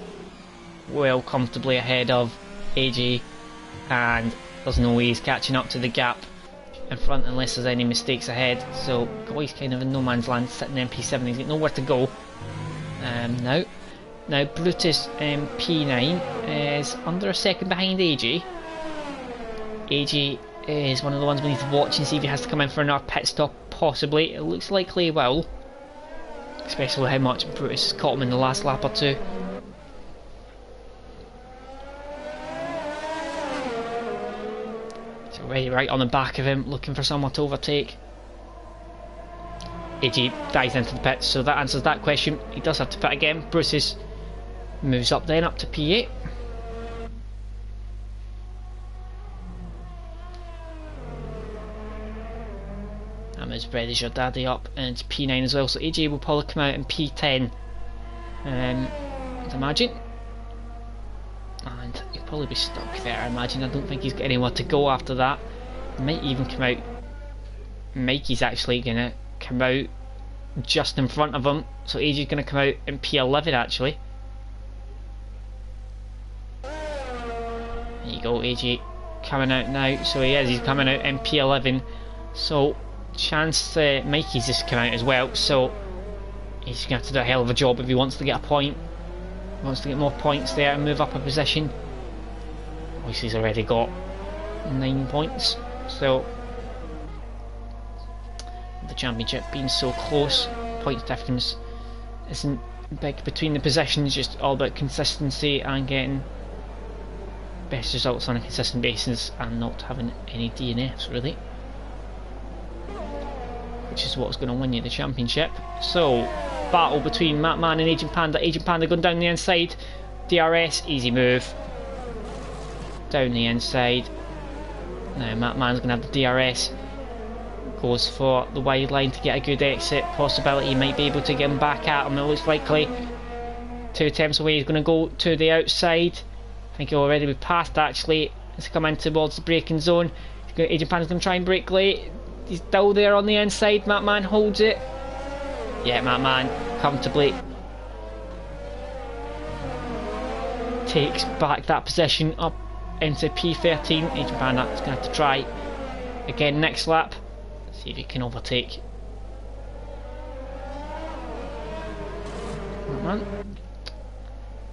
well comfortably ahead of AG, and there's no way he's catching up to the gap in front unless there's any mistakes ahead. So Goy's kind of in no man's land, sitting in P7. He's got nowhere to go. Now Brutus P9 is under a second behind AG. AG is one of the ones we need to watch and see if he has to come in for another pit stop, possibly. It looks likely he will, especially how much Brutus caught him in the last lap or two. So already right on the back of him, looking for someone to overtake. AG dives into the pits, so that answers that question. He does have to pit again. Brutus moves up then, up to P8. And as Bread is your daddy up into P9 as well, so AJ will probably come out in P10, I'd imagine. And he'll probably be stuck there, I imagine. I don't think he's got anywhere to go after that. He might even come out. Mikey's actually going to come out just in front of him, so AJ's going to come out in P11 actually. There you go, AJ coming out now. So he's coming out in P11. So chance Mikey's just come out as well. So he's going to have to do a hell of a job if he wants to get a point. He wants to get more points there and move up a position. Obviously he's already got 9 points. So the championship being so close, points difference isn't big between the positions, just all about consistency and getting best results on a consistent basis and not having any DNFs really, which is what's going to win you the championship. So battle between Matman and Agent Panda. Agent Panda going down the inside, DRS, easy move. down the inside. Now Matt Mann's going to have the DRS. Goes for the wide line to get a good exit. Possibility he might be able to get him back at him. It looks likely. 2 attempts away. He's going to go to the outside. I think he'll already be past actually. He's come in towards the braking zone. Agent Pan's going to try and brake late. He's still there on the inside. Matt Mann holds it. Yeah, Matt Mann comfortably takes back that position up into P13. Agent Pan is going to have to try again next lap. See if he can overtake Matt Mann.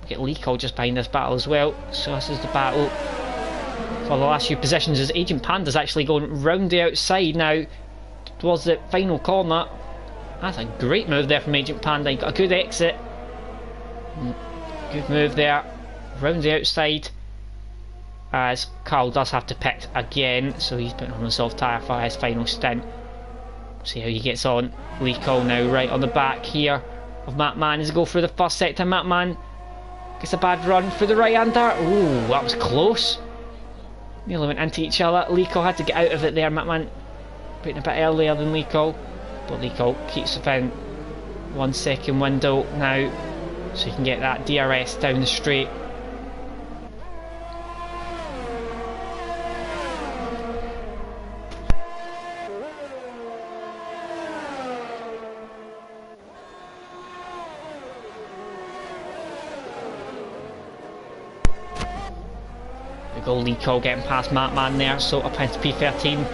We get Leacold just behind this battle as well. So this is the battle for the last few positions as Agent Panda's actually going round the outside now towards the final corner. That's a great move there from Agent Panda. He got a good exit. Good move there. Round the outside as Carl does have to pit again, so he's putting on a soft tyre for his final stint. See how he gets on. Leacold now right on the back here of Matt Mann as he go through the first sector. Matt Mann gets a bad run through the right-hander. Ooh, that was close. Nearly went into each other. Leacold had to get out of it there. Matt Mann putting a bit earlier than Leacold, but Leacold keeps within 1 second window now, so he can get that DRS down the straight. Leacold getting past Matt Mann there, so up into P13.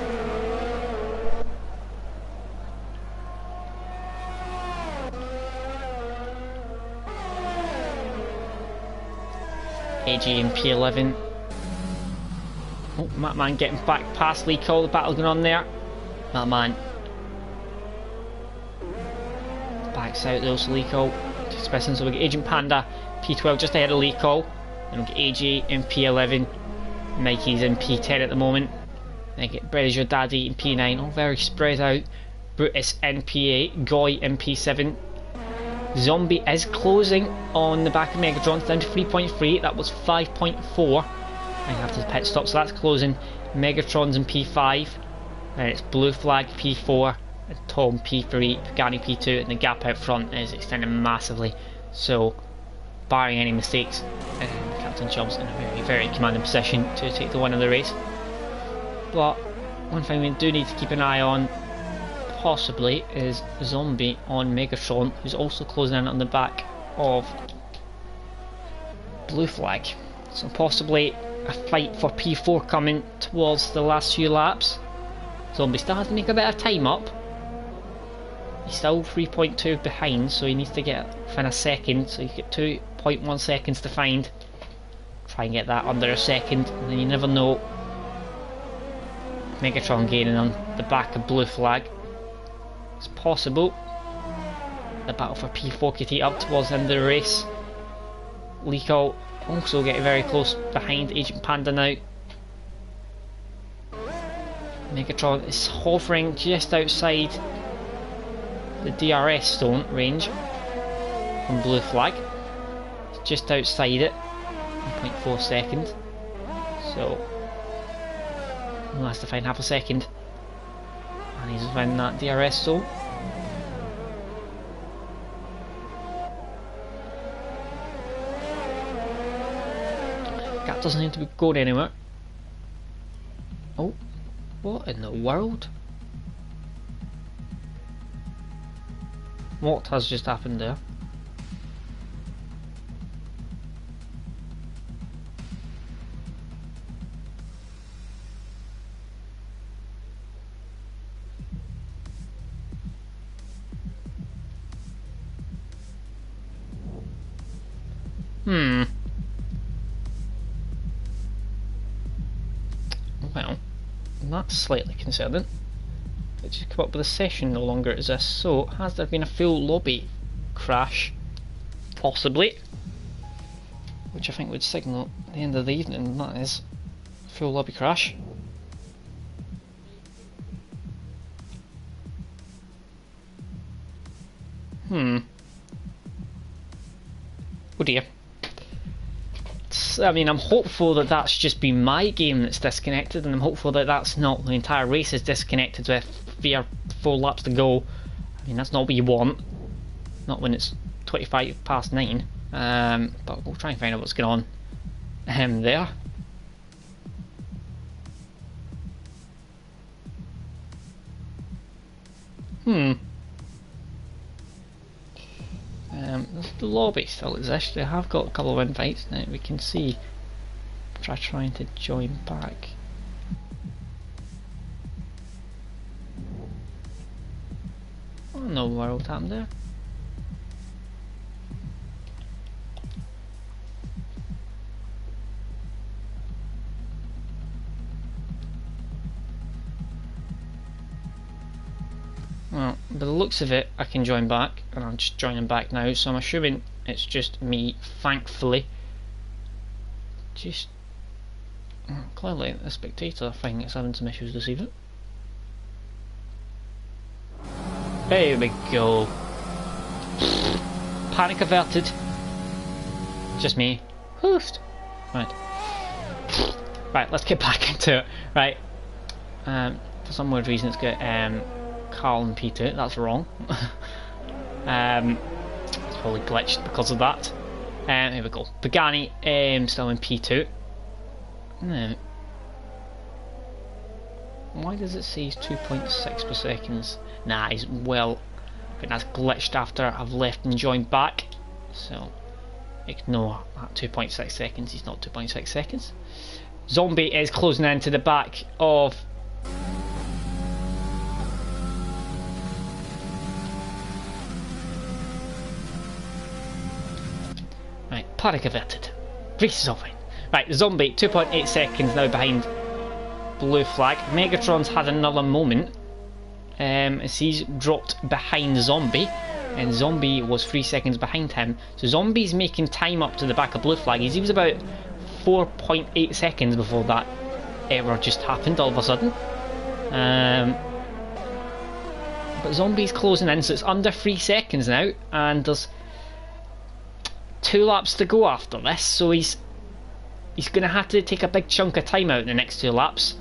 AG in P11. Oh, Matt Mann getting back past Leacold. The battle going on there. Matt Mann backs out though, so Leacold just missing. So we get Agent Panda P12 just ahead of Leacold, and we get AG in P11. Mikey's in P10 at the moment. Then get British Your Daddy in P9, all very spread out. Brutus in P8, Goy in P7. Zombie is closing on the back of Megatron, down to 3.3, that was 5.4. I have to pit stop, so that's closing. Megatron's in P5, and it's Blue Flag P4, and Tom P3, Pagani P2, and the gap out front is extending massively. So, barring any mistakes, Captain Chubb's in a very, very commanding position to take the win of the race. But one thing we do need to keep an eye on, possibly, is Zombie on Megatron, who's also closing in on the back of Blue Flag. So possibly a fight for P4 coming towards the last few laps. Zombie still has to make a bit of time up. He's still 3.2 behind, so he needs to get within a second, so you get 2.1 seconds to find. Try and get that under a second, and then you never know. Megatron gaining on the back of Blue Flag. It's possible. The battle for P4 could heat up towards the end of the race. Leacold also getting very close behind Agent Panda now. Megatron is hovering just outside the DRS zone range from Blue Flag. It's just outside it, 1.4 seconds. So he'll have to find half a second, and he's within that DRS zone. Gap doesn't need to be going anywhere. Oh, what in the world? What has just happened there? Well, that's slightly concerning. Let's just come up with a session no longer exists. So, has there been a full lobby crash? Possibly. Which I think would signal the end of the evening, that is. Full lobby crash. Oh dear. I mean, I'm hopeful that that's just been my game that's disconnected, and I'm hopeful that that's not the entire race is disconnected with 3 or 4 laps to go. I mean, that's not what you want. Not when it's 25 past 9. But we'll try and find out what's going on there. The lobby still exists. They have got a couple of invites now. We can see. Try trying to join back. Oh, no world happened there. Well, by the looks of it, I can join back, and I'm just joining back now, so I'm assuming it's just me, thankfully. Just... clearly, the spectator thing is having some issues this evening. There we go. Panic averted. Just me. Hoofed. Right. Right, let's get back into it. Right. For some weird reason it's got Carl and P2. That's wrong. It's probably glitched because of that. Here we go. Pagani still in P2. No. Why does it say 2.6 per second? Nah, he's well. I think that's glitched after I've left and joined back. So ignore that 2.6 seconds. He's not 2.6 seconds. Zombie is closing in to the back of right, panic averted. Race is over. Right, Zombie 2.8 seconds now behind blue flag. Megatron's had another moment as he's dropped behind Zombie, and Zombie was 3 seconds behind him. So Zombie's making time up to the back of blue flag. He was about 4.8 seconds before that error just happened all of a sudden. But Zombie's closing in, so it's under 3 seconds now, and there's 2 laps to go after this, so he's going to have to take a big chunk of time out in the next 2 laps,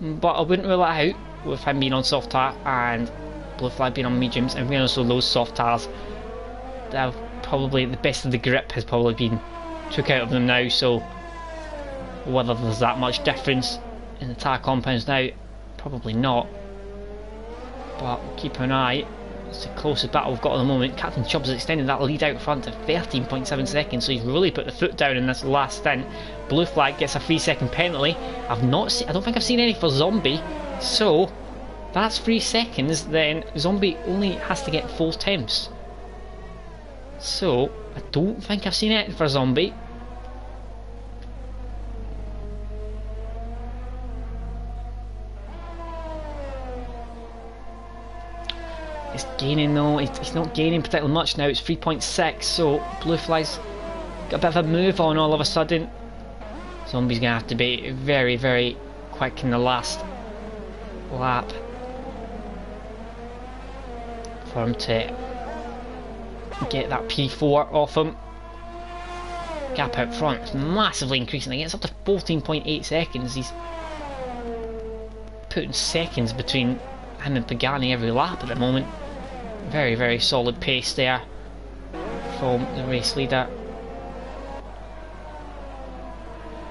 but I wouldn't rule it out with him being on soft tire and blue flag being on mediums, and also those soft tires that have probably the best of the grip has probably been took out of them now, so whether there's that much difference in the tyre compounds now, probably not, but keep an eye. It's the closest battle we've got at the moment. Captain Chubbs has extended that lead out front to 13.7 seconds, so he's really put the foot down in this last stint. Blue flag gets a 3-second penalty. I don't think I've seen any for Zombie, so that's 3 seconds. Then Zombie only has to get 4 temps. So I don't think I've seen it for Zombie. It's gaining though, it's not gaining particularly much now, it's 3.6, so blue flag's got a bit of a move on all of a sudden. Zombie's going to have to be very, very quick in the last lap for him to get that P4 off him. Gap out front is massively increasing again, it's up to 14.8 seconds. He's putting seconds between him and Pagani every lap at the moment. Very, very solid pace there from the race leader.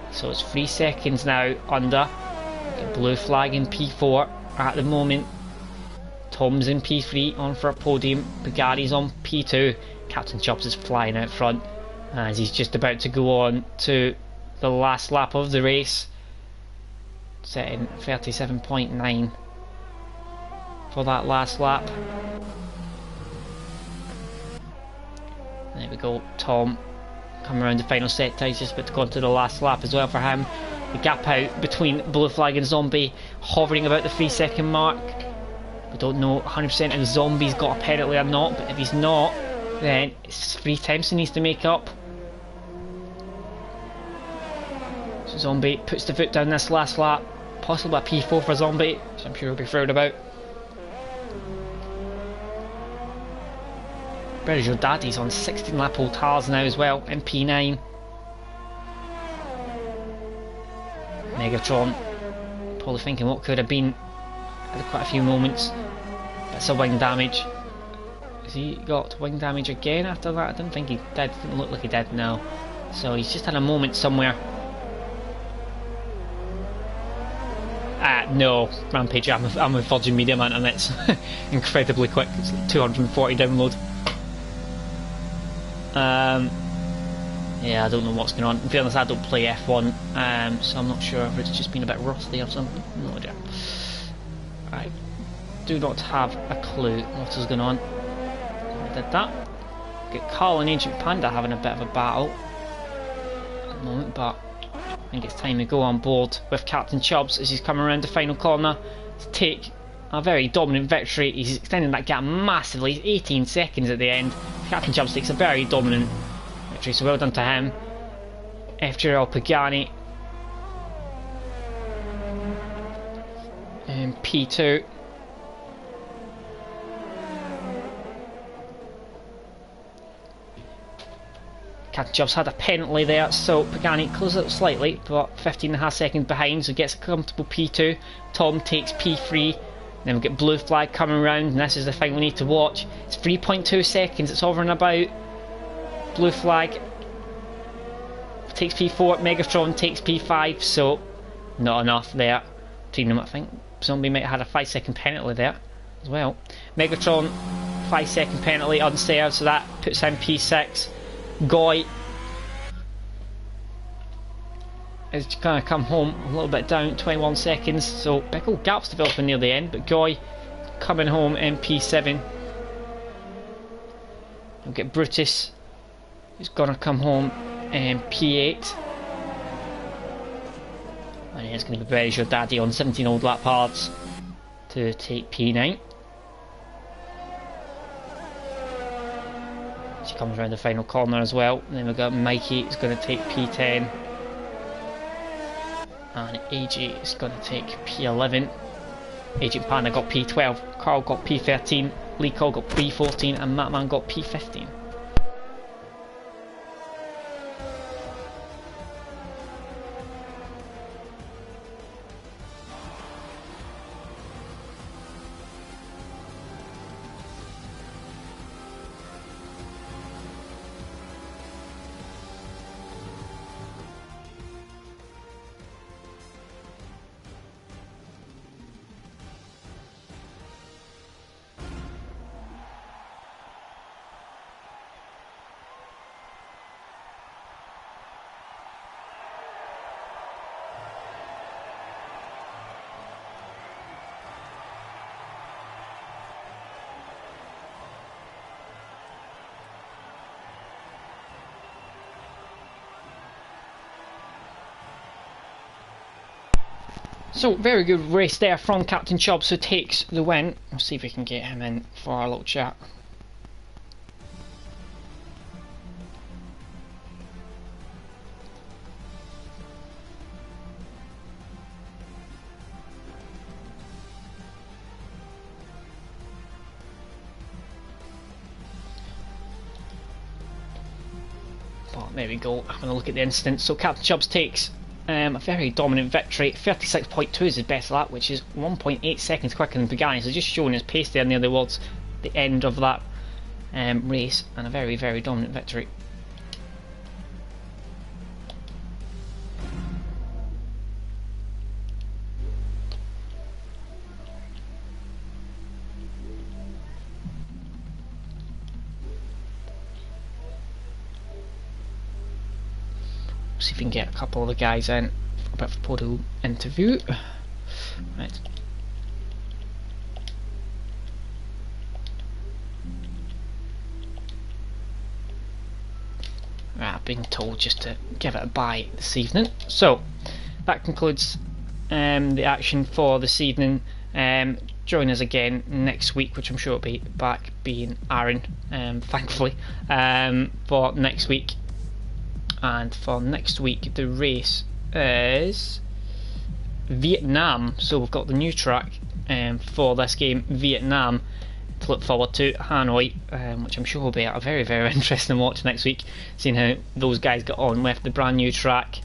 So it's 3 seconds now under. Blue flag in P4 at the moment. Tom's in P3 on for a podium. Pagani's on P2. Captain Chubbs is flying out front as he's just about to go on to the last lap of the race, setting 37.9 for that last lap. There we go, Tom coming around the final set. He's just about to go on to the last lap as well for him. The gap out between blue flag and Zombie hovering about the 3 second mark. We don't know 100% if Zombie's got a penalty or not, but if he's not, then it's 3 temps he needs to make up. So Zombie puts the foot down this last lap, possibly a P4 for Zombie, which I'm sure he'll be thrilled about. Where's your daddy's on 16 lap old cars now as well in P9. Megatron probably thinking what could have been. Had quite a few moments. That's a wing damage. Has he got wing damage again after that? I didn't think he did. Didn't look like he did, no. So he's just had a moment somewhere. No, Rampage, I'm with Virgin Media, man, and it's incredibly quick. It's like 240 download. Yeah, I don't know what's going on. In fairness, I don't play F1, so I'm not sure if it's just been a bit rusty or something. No idea. I do not have a clue what is going on. I did that. Get Carl and Ancient Panda having a bit of a battle at the moment, but I think it's time to go on board with Captain Chubbs as he's coming around the final corner to take a very dominant victory. He's extending that gap massively. He's 18 seconds at the end. Captain Chubbs takes a very dominant victory, so well done to him. FTRL Pagani and P2. Captain Chubbs had a penalty there, so Pagani closes it slightly, but 15.5 seconds behind, so gets a comfortable P2. Tom takes P3. Then we get blue flag coming around, and this is the thing we need to watch. It's 3.2 seconds, it's over and about. Blue flag takes P4, Megatron takes P5, so not enough there between them. I think somebody might have had a 5-second penalty there as well. Megatron, 5-second penalty unserved, so that puts him P6. Goy is going to come home a little bit down, 21 seconds, so big old gaps developing near the end, but Goy coming home in P7. We'll get Brutus, who's going to come home in P8. And it's going to be very sure Daddy on 17 old lap hards to take P9. She comes around the final corner as well. And then we've got Mikey who's going to take P10. And AJ is going to take P11. Agent Panda got P12. Carl got P13. Lee Cole got P14. And Mattman got P15. So, very good race there from Captain Chubbs, who takes the win. We'll see if we can get him in for our little chat. But there we go, having a look at the incident. So Captain Chubbs takes a very dominant victory. 36.2 is his best lap, which is 1.8 seconds quicker than Pagani, so just showing his pace there near towards the end of that race, and a very, very dominant victory. See if we can get a couple of the guys in for a bit of a photo interview. Right. I've been told just to give it a bye this evening. So that concludes the action for this evening. Join us again next week, which I'm sure will be back being Aaron, thankfully, for next week. And for next week the race is Vietnam, so we've got the new track for this game, Vietnam, to look forward to. Hanoi, which I'm sure will be a very, very interesting watch next week, seeing how those guys get on with the brand new track.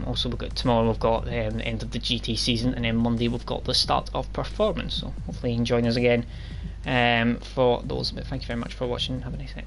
Also, tomorrow we've got the end of the GT season, and then Monday we've got the start of performance. So hopefully you can join us again for those. But thank you very much for watching. Have a nice night.